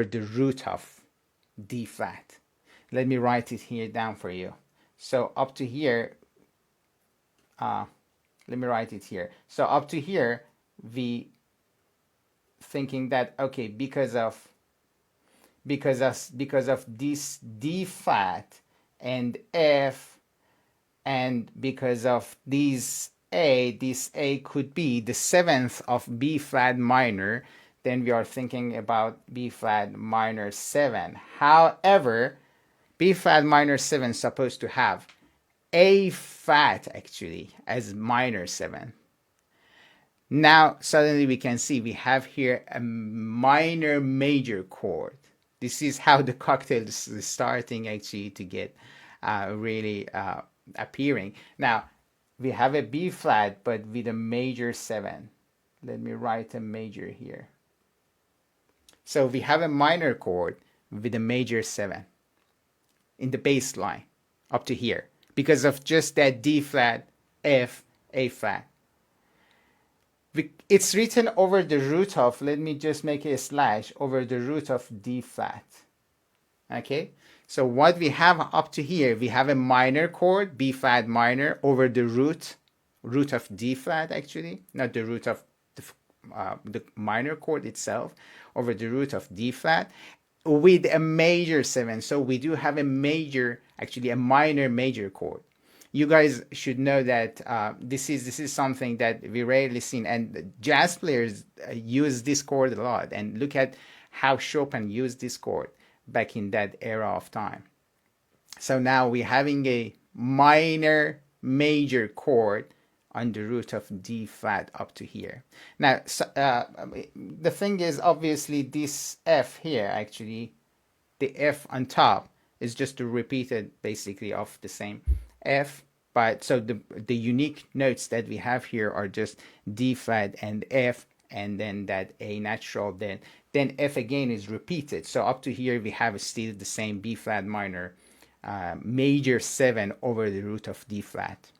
the root of D flat. Let me write it here down for you. So up to here, let me write it here. So up to here, we thinking that, okay, because of this D flat and F, and because of this A could be the seventh of B flat minor, then we are thinking about B flat minor 7. However, B flat minor 7 is supposed to have A flat actually as minor 7. Now suddenly we can see we have here a minor major chord. This is how the cocktail is starting actually to get really appearing. Now we have a B flat but with a major 7. Let me write a major here. So we have a minor chord with a major 7 in the bass line up to here because of just that D flat, F, A flat. It's written over the root of, let me just make a slash, over the root of D flat. Okay, so what we have up to here, we have a minor chord, B flat minor, over the root of D flat actually, not the root of the minor chord itself, over the root of D flat with a major 7. So we do have a major, actually a minor major chord. You guys should know that this is something that we rarely see, and jazz players use this chord a lot. And look at how Chopin used this chord back in that era of time. So now we're having a minor major chord on the root of D flat up to here. Now the thing is, obviously this F here, actually the F on top is just a repeated basically of the same F, but so the unique notes that we have here are just D flat and F, and then that A natural, then F again is repeated. So up to here we have still the same B flat minor major 7 over the root of D flat.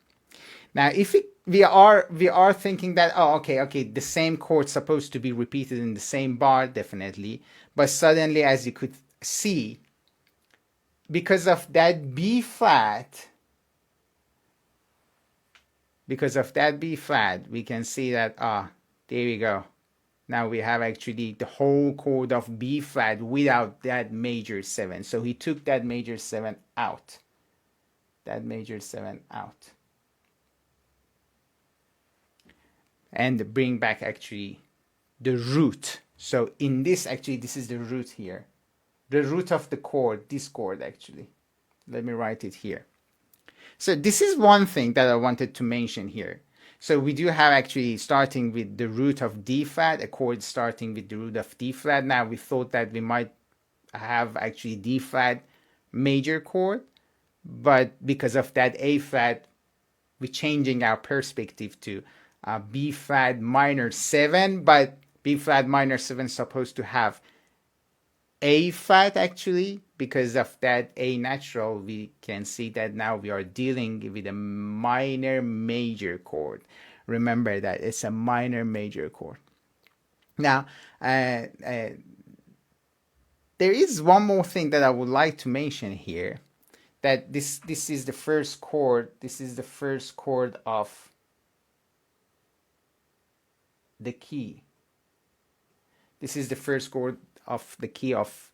Now if we are thinking that, oh, okay, the same chord supposed to be repeated in the same bar, definitely, but suddenly, as you could see, because of that B flat, we can see that, there we go. Now we have actually the whole chord of B flat without that major 7. So he took that major 7 out. And bring back actually the root. So in this, actually, this is the root here. The root of the chord, this chord actually. Let me write it here. So this is one thing that I wanted to mention here. So we do have actually starting with the root of D flat, a chord starting with the root of D flat. Now we thought that we might have actually D flat major chord, but because of that A flat, we're changing our perspective to B flat minor 7, but B flat minor 7 is supposed to have A flat actually. Because of that A natural, we can see that now we are dealing with a minor major chord. Remember that it's a minor major chord. Now, there is one more thing that I would like to mention here, that this is the first chord. This is the first chord of the key. This is the first chord of the key of,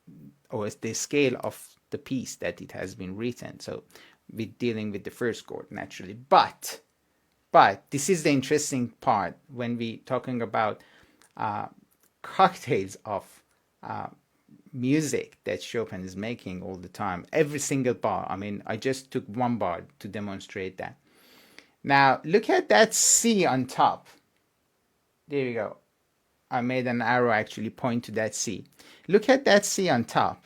or the scale of the piece that it has been written. So we're dealing with the first chord naturally. But this is the interesting part when we're talking about cocktails of music that Chopin is making all the time. Every single bar. I mean, I just took one bar to demonstrate that. Now look at that C on top. There you go. I made an arrow actually point to that C. Look at that C on top.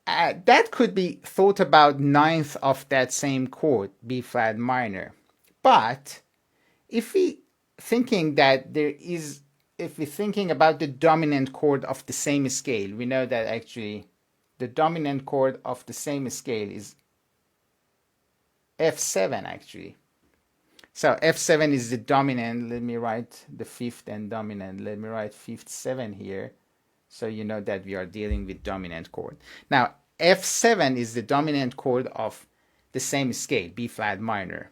That could be thought about ninth of that same chord, B flat minor. But if we thinking that if we're thinking about the dominant chord of the same scale, we know that actually the dominant chord of the same scale is F7 actually. So F7 is the dominant. Let me write the fifth and dominant. Let me write fifth 7 here. So you know that we are dealing with dominant chord. Now, F7 is the dominant chord of the same scale, B flat minor.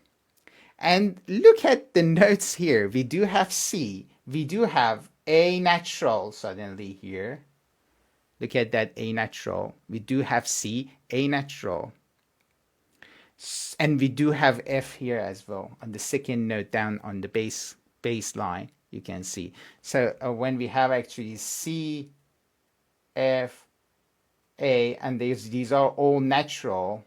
And look at the notes here. We do have C. We do have A natural suddenly here. Look at that A natural. We do have C, A natural. And we do have F here as well on the second note down on the bass line. You can see. So when we have actually C, F, A, and these are all natural.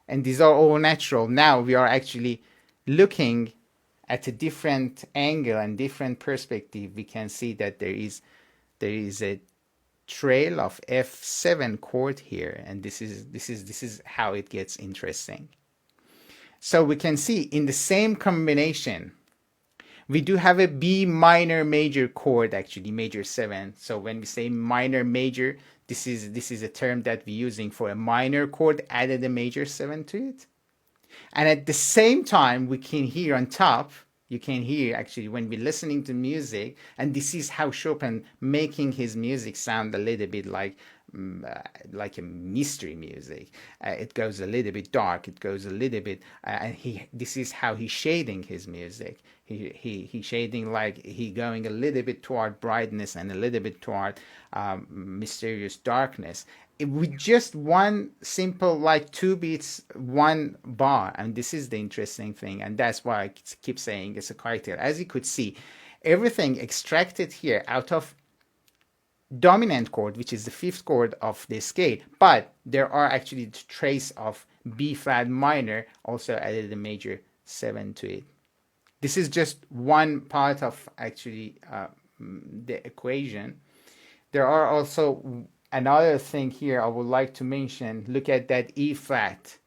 And these are all natural. Now we are actually looking at a different angle and different perspective. We can see that there is a trail of F7 chord here, and this is how it gets interesting. So we can see in the same combination, we do have a B minor major chord, actually major 7. So when we say minor major, this is a term that we're using for a minor chord added a major 7 to it. And at the same time, we can hear on top, you can hear actually when we're listening to music, and this is how Chopin making his music sound a little bit like a mystery music. It goes a little bit dark, it goes a little bit, and this is how he's shading his music. He shading like he going a little bit toward brightness and a little bit toward mysterious darkness. With just one simple, like 2 beats, 1 bar, and this is the interesting thing, and that's why I keep saying it's a cocktail. As you could see, everything extracted here out of dominant chord, which is the 5th chord of the scale, but there are actually the trace of B flat minor, also added a major 7 to it. This is just one part of actually the equation. There are also another thing here I would like to mention. Look at that E flat.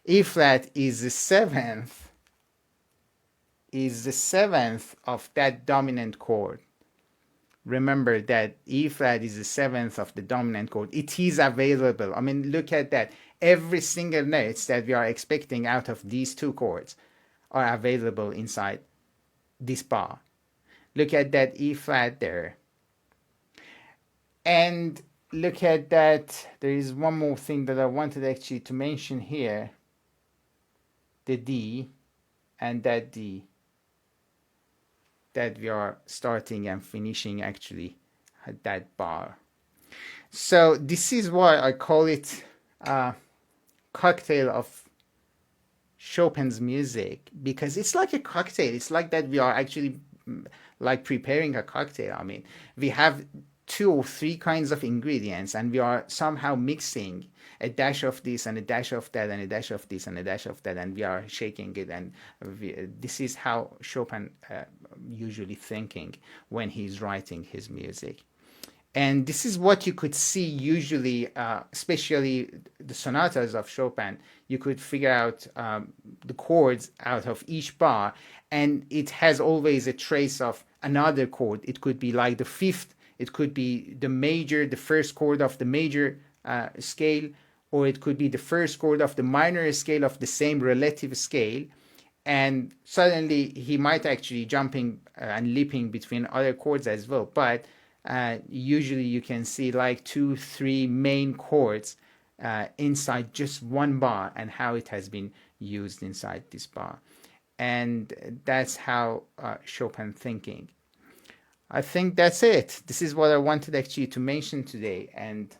E flat is the 7th of that dominant chord. Remember that E flat is the 7th of the dominant chord. It is available. I mean, look at that. Every single notes that we are expecting out of these 2 chords are available inside this bar. Look at that E flat there. And look at that. There is one more thing that I wanted actually to mention here. The D and that D that we are starting and finishing actually at that bar. So this is why I call it a cocktail of Chopin's music, because it's like a cocktail. It's like that we are actually like preparing a cocktail. I mean, we have 2 or 3 kinds of ingredients, and we are somehow mixing a dash of this and a dash of that and a dash of this and a dash of that, and we are shaking it. And this is how Chopin usually thinking when he's writing his music. And this is what you could see usually, especially the sonatas of Chopin. You could figure out the chords out of each bar, and it has always a trace of another chord. It could be like the 5th, it could be the major, the 1st chord of the major scale, or it could be the 1st chord of the minor scale of the same relative scale. And suddenly he might actually jumping and leaping between other chords as well. But usually you can see like 2, 3 main chords inside just one bar, and how it has been used inside this bar. And that's how Chopin thinking. I think that's it. This is what I wanted actually to mention today. And